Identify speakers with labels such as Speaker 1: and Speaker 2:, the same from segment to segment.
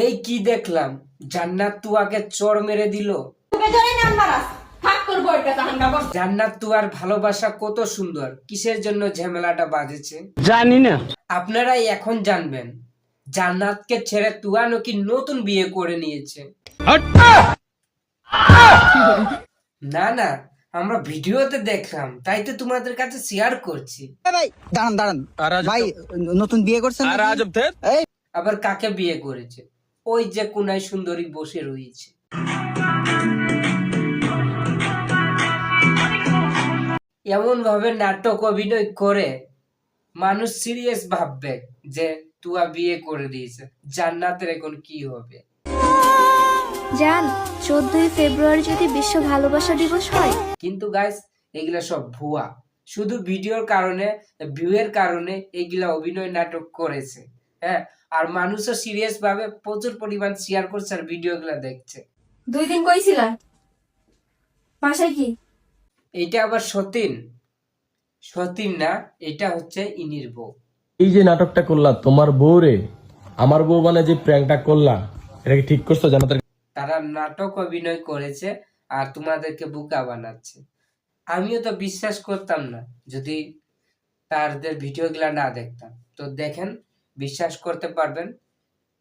Speaker 1: এই কি দেখলাম, জান্নাত তুয়াকে চড় মেরে দিল। জান্নাত তুয়ার ভালোবাসা কত সুন্দর, কিসের জন্য ঝামেলাটা বাজেছে
Speaker 2: জানি না।
Speaker 1: আপনারাই এখন জানবেন। জান্নাতকে ছেড়ে তুয়া নাকি নতুন বিয়ে করে নিয়েছে। না না, আমরা ভিডিওতে দেখলাম, তাই তো তোমাদের কাছে শেয়ার করছি।
Speaker 3: ভাই দাঁড়ান দাঁড়ান ভাই, নতুন বিয়ে করছেন নাকি?
Speaker 1: আবার কাকে বিয়ে করেছে? ওই যে কোনায় সুন্দরী বসে রয়েছে। এমন ভাবে নাটক অভিনয় করে মানুষ সিরিয়াস ভাববে যে তুয়া বিয়ে করে দিয়েছে, জান্নাতের এখন কি হবে।
Speaker 4: জান 14 ফেব্রুয়ারি যদি বিশ্ব ভালোবাসা দিবস হয়।
Speaker 1: কিন্তু গাইস, এগুলা সব ভুয়া। শুধু ভিডিওর কারণে, ভিউয়ের কারণে এগুলা অভিনয় নাটক করেছে। হ্যাঁ, আর মানুষও সিরিয়াস ভাবে প্রচুর পরিমাণ শেয়ার করছে আর ভিডিওগুলা দেখছে।
Speaker 5: 2 দিন কইছিলা বাসায় কি?
Speaker 1: এটা আবার সতীন। সতীন না, এটা হচ্ছে ইনির বউ।
Speaker 6: এই যে নাটকটা করলা তোমার বউ রে, আমার বউ মানে যে প্র্যাঙ্কটা করলা, এটা কি ঠিক করছো? জান্নাতের
Speaker 1: তারা নাটক অভিনয় করেছে আর তোমাদেরকে বোকা বানাচ্ছে। আমিও তো বিশ্বাস করতাম না যদি তাদের ভিডিওগুলা না দেখতাম। তো দেখেন, বিশ্বাস করতে পারবেন,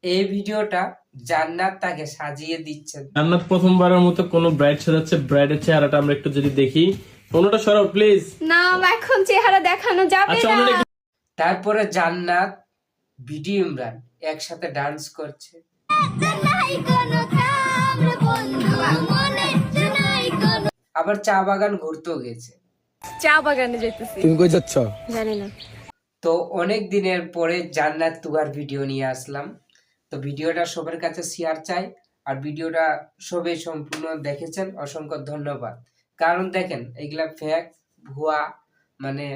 Speaker 1: এই ভিডিওটা জান্নাত তাকে সাজিয়ে দিচ্ছেন।
Speaker 6: জান্নাত প্রথমবারের মতো কোনো ব্রাইড সাজাচ্ছে, ব্রাইডের চেহারাটা আমরা একটু যদি দেখি। কোনোটা সরাও প্লিজ।
Speaker 4: না, এখন চেহারা দেখানো যাবে
Speaker 6: আচ্ছা,
Speaker 4: না।
Speaker 1: তারপরে জান্নাত, বিডি ইমরান একসাথে ডান্স করছে। আবার চা বাগান ঘুরতেও গেছে।
Speaker 4: চা বাগানে যেতেছি।
Speaker 3: তুমি কই যাচ্ছ?
Speaker 4: জানি না।
Speaker 1: তো অনেক দিনের পরে জান্নাত তুয়ার ভিডিও নিয়ে আসলাম। তো ভিডিওটা সবার কাছে শেয়ার চাই, আর ভিডিওটা সবাই সম্পূর্ণ দেখেছেন, অসংখ্য ধন্যবাদ। কারণ দেখেন, এগুলা ফেক, ভুয়া, মানে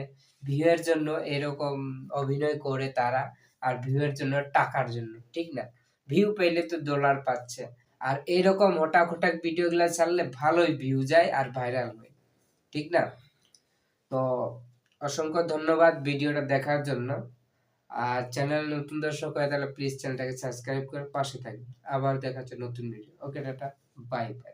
Speaker 1: ভিউয়ের জন্য এরকম অভিনয় করে তারা, আর ভিউয়ের জন্য, টাকার জন্য, ঠিক না? ভিউ পেলে তো ডলার পাচ্ছে, আর এইরকম হঠাৎ হঠাৎ ভিডিওগুলা ছাড়লে ভালোই ভিউ যায় আর ভাইরাল হয়, ঠিক না? তো অসংখ্য ধন্যবাদ ভিডিওটা দেখার জন্য। আর চ্যানেল নতুন দর্শক হয় তাহলে প্লিজ চ্যানেলটাকে সাবস্ক্রাইব করে পাশে থাকবেন। আবার দেখা হচ্ছে নতুন ভিডিও। ওকে টাটা, বাই বাই।